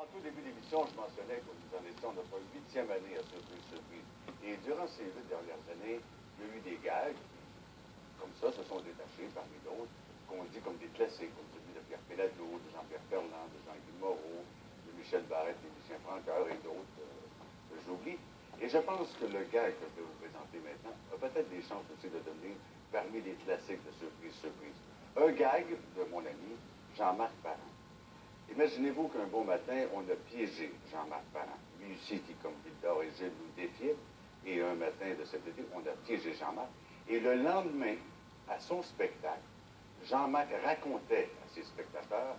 En tout début d'émission, je mentionnais que nous en étions à notre 8e année à Surprise. Et durant ces 8 dernières années, il y a eu des gags qui, comme ça, se sont détachés parmi d'autres, qu'on dit comme des classiques, comme celui de Pierre Péladeau, de Jean-Pierre Ferland, de Jean-Guy Moreau, de Michel Barrette et Lucien Francoeur et d'autres que j'oublie. Et je pense que le gag que je vais vous présenter maintenant a peut-être des chances aussi de devenir parmi les classiques de Surprise. Un gag de mon ami Jean-Marc Parent. Imaginez-vous qu'un beau matin, on a piégé Jean-Marc Parent. Lui aussi, qui, comme Victor et Gilles, nous défiait. Et un matin de cet été, on a piégé Jean-Marc. Et le lendemain, à son spectacle, Jean-Marc racontait à ses spectateurs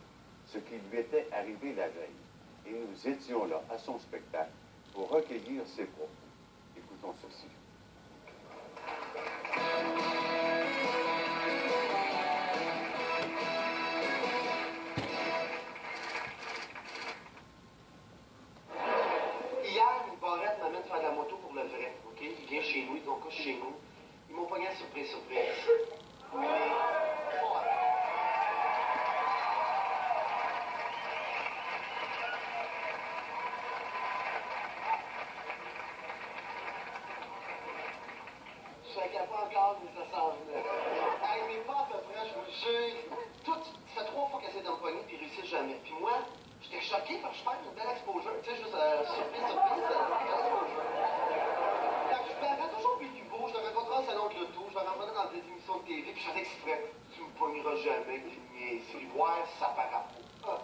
ce qui lui était arrivé la veille. Et nous étions là, à son spectacle, pour recueillir ses propos. Écoutons ceci. Barrette m'amène faire de la moto pour le vrai, OK? Il vient chez nous, ils ont couché chez nous. Ils m'ont pogné à surprise. Mais, je savais pas encore, mais ça s'en venait. Hey, mais pas à peu près, je vous le jure. Ça fait 3 fois qu'elle essaie de me pogner, puis ils réussissent jamais. Puis moi, j'étais choqué parce que je perds une belle exposure. Tu sais, juste surprise, belle exposure. Je m'avais toujours vu du beau, je l'avais rencontré au salon de l'auto, je l'avais rencontré dans des émissions de TV, puis je faisais exprès. Tu me pogneras jamais, tu me niaises. Voir ça par rapport.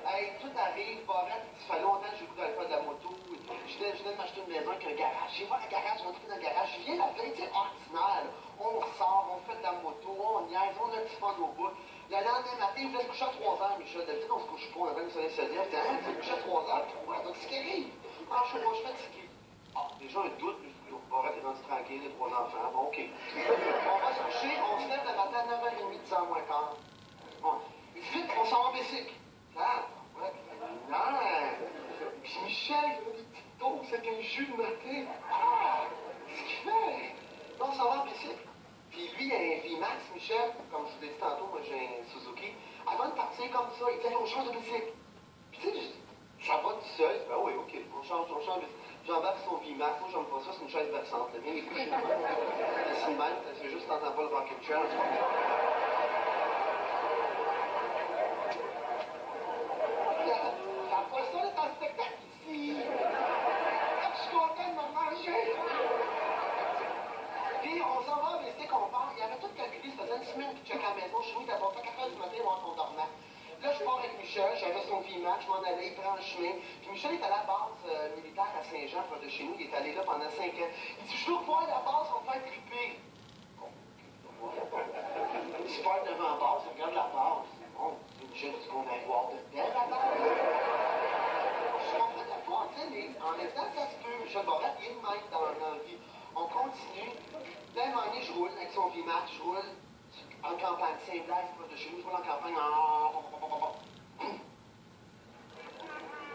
Hey, tout arrive, Barrette, ça fait longtemps que j'ai voulu aller faire de la moto. Je venais de m'acheter une maison avec un garage. J'ai voir le garage, je rentre dans le garage. Je viens la veille, tu sais, ordinaire. On sort, on fait de la moto, on niaise, on a un petit fond au bout. Le lendemain matin, il voulait se coucher à 3 heures, Michel. D'habitude, on se couche pas, on avait une soleil se dire. Je dis, ah, tu se coucher à 3 heures, 3 heures. Donc, c'est ce qui arrive. Ah, je sais pas, je suis fatigué. Ah, déjà, un doute, Barrette est rendu tranquille, les 3 enfants. Bon, OK. On va se coucher, on se lève le matin à 9h30, 10h moins quart. Bon, il dit, vite, on s'en va en bicycle. Ah, ouais, non. Puis Michel, il a des petites doses avec un jus de matin. Ah, qu'est-ce qu'il fait? Là, on s'en va en bicycle. Puis lui, il a un VMAX, Michel, comme je vous l'ai dit tantôt, moi j'ai un Suzuki. Avant de partir comme ça, il dit, on change de bicycle. Puis tu sais, ça va tout seul. Ben oui, OK, on change. J'embarque son VMAX, moi j'aime pas ça, c'est une chaise versante. Viens les coucher. C'est même, c'est juste t'entends pas le rocket chair. Ça, est en spectacle ici. Je suis content de me manger. Puis on s'en va, mais c'est qu'on part. Il avait tout calculé, ça faisait une semaine qu'il checkait à la maison. Chez nous, il avait fait 4 h du matin, voir qu'on dormait. Là, je pars avec Michel, j'avais son VMAX, je m'en allais, il prend le chemin. Puis Michel est à la base militaire à Saint-Jean, près de chez nous. Il est allé là pendant 5 ans. Il dit, je veux voir la base, on va faire triper. Il se part devant la base, il regarde la base. Bon, Michel dit qu'on va voir de belle la base. En même temps, ça se peut. Michel Barrette, il est de même dans la vie. On continue. Là, à un moment donné, je roule avec son VMAX, je roule en campagne. Saint-Blaise, près de chez nous, je roule en campagne.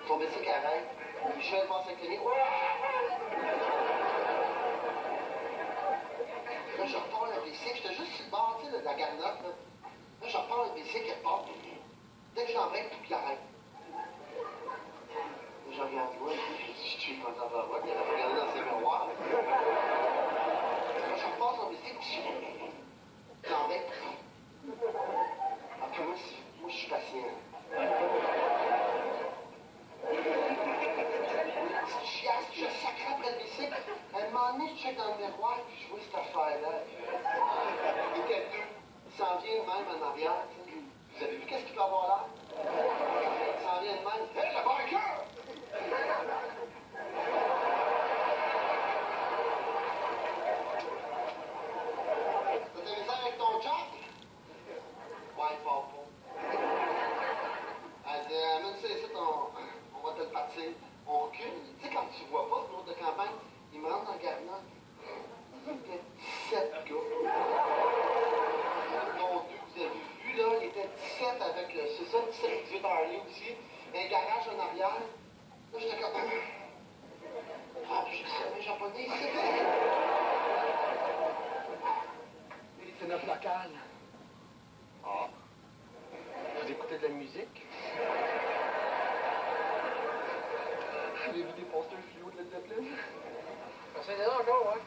Son bicycle arrête. Michel passe avec le nez. Là, je repars le bicycle. J'étais juste sur le bord, tu sais, de la garnotte. Là, je repars le bicycle, il repart. Dès que j'embraye, tout, il arrête. Je regarde, ouais, je suis content de voir, il a regardé dans ses miroirs. Quand je repasse en bicycle, j'en vais. Après, moi, je suis patient. Je sacre après le bicycle. À un moment donné, je check dans le miroir, puis je vois cette affaire-là. Il était deux. Il s'en vient de même en arrière. Vous avez vu qu'est-ce qu'il peut avoir là? Il s'en vient de même. Hé, le biker! T'as des misères avec ton jack? Ouais, il part pas. Elle dit, amène ça ici, on va te le partir. On recule. Tu sais, quand tu vois pas, l'autre de campagne, il me rentre dans le garnotte. Il était 17 gars. Dont deux, vous avez vu, là, il était 17 avec le, c'est ça, 17 18 Harley aussi. Un garage en arrière. Là, j'étais comme... Ah, je savais japonais, c'est vrai. C'est notre local. Ah, fait de la musique. J'ai vu des posters fluo de Led Zeppelin. C'est là encore, ouais.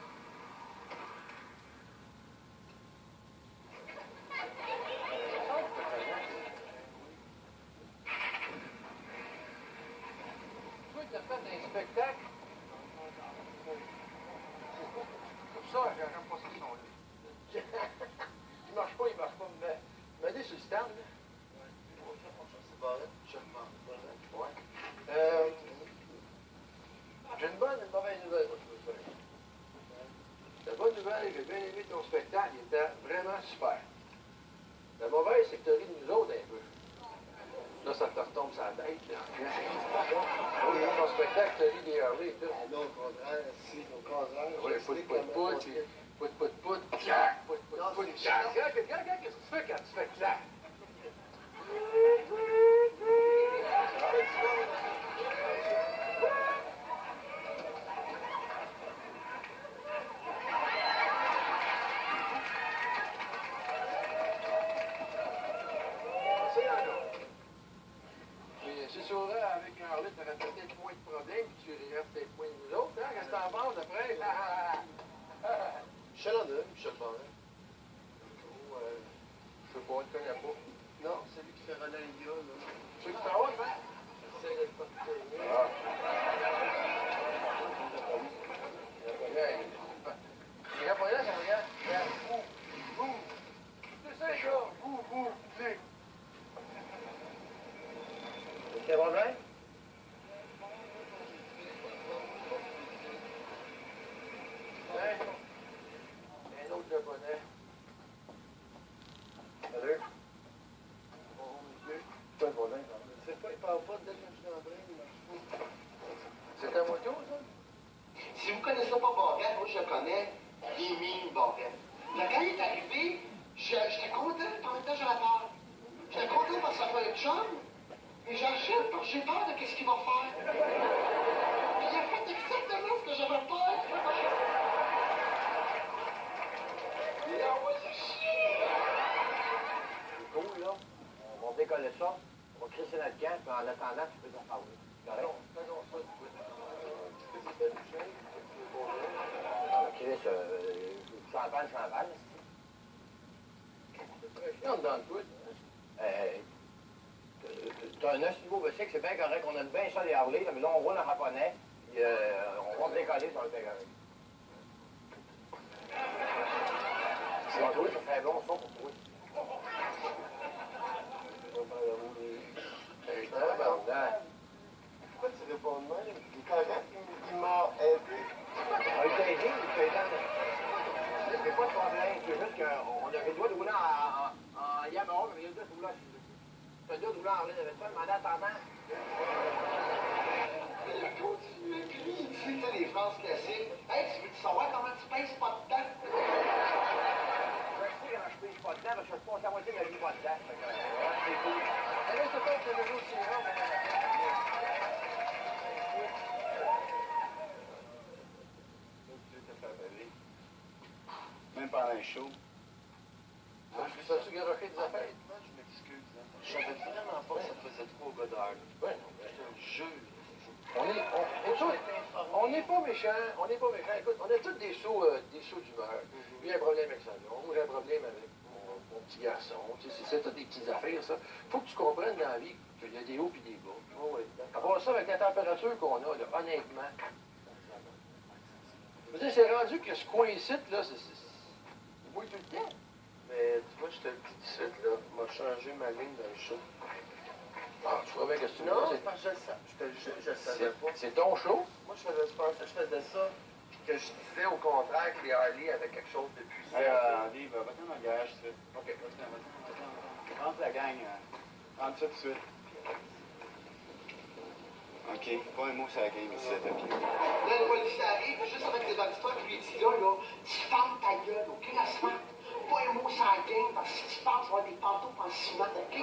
Toi, tu as fait un spectacle. Pour ça, j'aurais pas ce son-là. Il marche pas. Me dis sur le stand, là. Ouais. J'ai une bonne et une mauvaise nouvelle, moi, je veux dire. La bonne nouvelle, j'ai bien aimé ton spectacle, il était vraiment super. La mauvaise, c'est que tu ris de nous autres un peu. Là, ça te retombe sur la tête, là. Oui, ton spectacle, tu ris des Harley et tout. Non, au contraire, si, au contraire. Oui, pout, clac, pout, clac. Regarde, qu'est-ce que tu fais quand tu fais clac? C'est sûr, là, avec un Harley, tu aurais peut-être moins de problèmes, puis tu rirais peut-être moins de nous autres, hein? Reste en base après. Michel en a, Michel Barret. Je sais pas, tu connais pas. Non, c'est lui qui fait Roland India, là. Tu sais que tu t'en vas, hein? J'essaie de pas te tenir. Les Japonais, ça regarde. Regarde, bouh. C'est ça, les gars. Bouh, clic. C'est bon, hein? Un autre japonais. Salut. Bon, monsieur. C'est pas le problème, ça. C'est pas, il parle pas dès que je suis rentré, il marche pas. C'est ta moto, ça? Si vous connaissez pas Barrette, moi je le connais, il est mine, Barrette. Là, quand il est arrivé, j'étais content, en même temps j'avais peur. J'étais content parce que ça fait un chum, mais j'achète parce que j'ai peur de qu'est-ce qu'il va faire. Puis il a fait exactement ce que j'avais peur. Il a envoyé chier. C'est cool, là. On va décoller ça. On va crisser notre camp, puis en attendant, tu peux t'en parler. Correct? Faisons ça, tu peux. Chris, champagne. C'est très dans le bout. T'as un 9 niveau de cycle, c'est bien correct. On aime bien ça, les Harley, là, mais là, on roule en japonais. Puis, on va décoller sur le bien correct. Si on roule, ça serait bon, ça, pour toi. Pourquoi tu réponds de même? Il est correct, il m'a aidé. Il t'a aidé, c'est pas de problème. C'est juste qu'on avait le droit de rouler en Yamaha, mais il y a le droit de rouler en T'as le droit de rouler en Harley Davidson, demandé à ta mère. Il a continué, puis lui, il dit, tu sais, les phrases classiques. Hey, tu veux-tu savoir comment tu pèses pas de temps? Je sais quand je pèse pas de temps, parce que je passe la moitié de la vie pas de temps. C'est cool. Mais là, c'est pas que le vélo tirant, mais... Même pendant un show. Ça a-tu garoché des affaires? Je m'excuse. Je savais vraiment pas que ça faisait trop au gars d'heure. Ben non, Je te jure. On n'est pas méchants, Écoute, on a tous des sauts d'humeur. Lui a un problème avec sa blonde, moi j'ai un problème avec mon petit garçon. Tu sais, c'est ça, t'as des petites affaires, ça. Faut que tu comprennes dans la vie qu'il y a des hauts et des bas. Oh, oui. À part ça, avec la température qu'on a, là, honnêtement. Je veux dire, c'est rendu que ce coin-ci, là, il bouille tout le temps. Mais tu vois, je te le dis tout de suite, là, m'a changé ma ligne dans le show. Ah, tu vois bien que c'est Non, c'est parce que je savais pas. C'est ton show? Moi, je faisais ça, que je disais au contraire que les Harley avaient quelque chose de puissant. Andy, va-t'en dans le garage tout de suite. OK, va-t'en. Rentre la gang. Rentre ça tout de suite. OK, pas un mot sur la game ici, OK. Là, le policier arrive, juste avec les auditeurs, puis il dit là, tu fermes ta gueule, OK, la semaine? Pas un mot sur la game, parce que si tu parles, tu vas avoir des pantoufles en ciment, OK?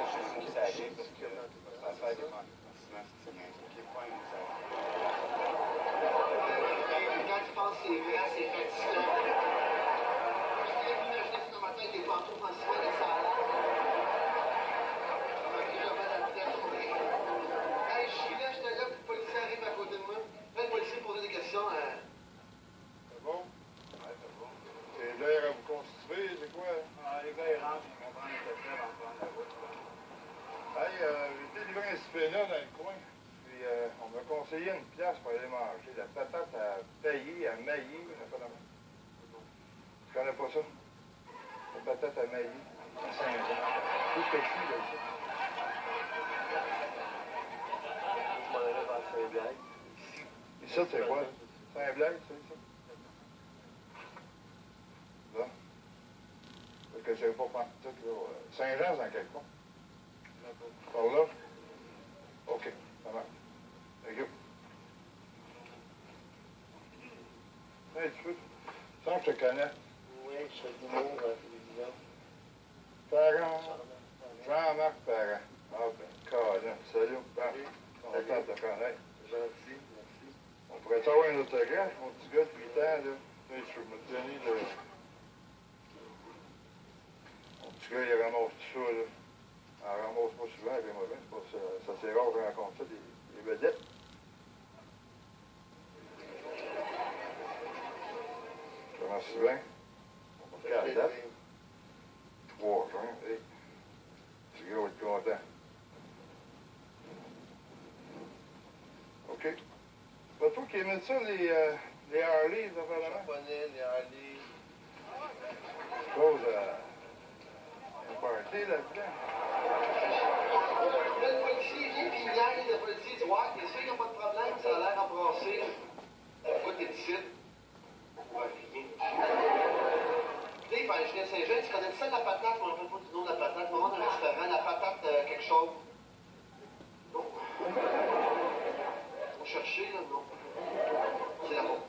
Juste une ça game, parce que ça va faire des fantasmes, c'est bien. OK, pas un mot sur la game. Quand tu penses que c'est vrai, c'est fatigant. Je l'ai vu ce matin, conseillé une place pour aller manger. La patate à pailler, à mailler, on n'a pas la main. Tu connais pas ça? La patate à mailler, à Saint-Jean. Tout petit, là, ici. Je m'en allais vers Saint-Blaise. Et ça, c'est quoi? Saint-Blaise, c'est ça? Là. Parce que je ne sais pas prendre tout, là. Saint-Jean, c'est dans quel coin? Par là? OK, ça marche. Thank you. Hey, tu peux? Sans que je te connais. Oui, je fais de l'humour à la télévision. Parent. Jean-Marc Parent. Ah ben, Colin. Salut. Content de te connaître. Gentil, merci. On pourrait avoir un autographe, mon petit gars de 8 ans, là. Hey, je vais me tenir de... Mon petit gars, il ramasse tout ça, là. On ramasse pas souvent avec moi, c'est pas ça. Ça c'est rare qu'on rencontre ça, des vedettes. Comment c'est bien? On va faire la date. 3 juin, hey. Le petit gars va être content. OK. C'est pas toi qui aimais ça, les Harley, les affaires de la main? Japonais, les Harley. Je suppose un party là-dedans. Le policier vient, puis il niaise, le policier dit, ouais, t'es sûr qu'il n'y a pas de problème, ça a l'air embrassé. Pourquoi t'es ici? Ouais, rien. Puis là, il fallait venir à Saint-Jean, tu connais ça, la patate, je me rappelle pas du nom de la patate, mais on a un restaurant, la patate quelque chose. Non. On cherchait, là, non. C'est là-bas.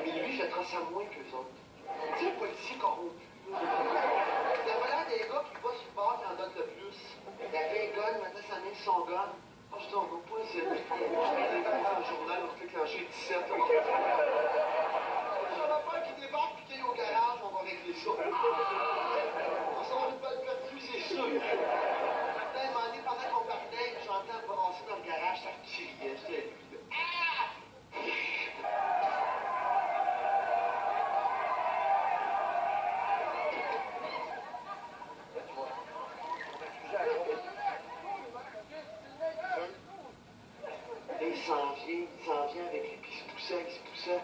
Mais lui, je trace à moins qu'eux autres. Tu sais, le policier corrompu, là. Il avait l'air des gars qui va sur le bord qui en donne le plus. Il avait un gun, il mettait sa main sur son gun. Ah, je dis, on va pas essayer de le journal, on va déclencher 17. J'avais peur qu'il débarque puis qu'il aille au garage, on va régler ça. On sort une balle perdue, c'est sûr. Là, à un moment donné, pendant qu'on parlait, j'entends brasser dans le garage, ça criait, j'étais lui, là. Ah! Et il s'en vient avec lui, puis il se poussait.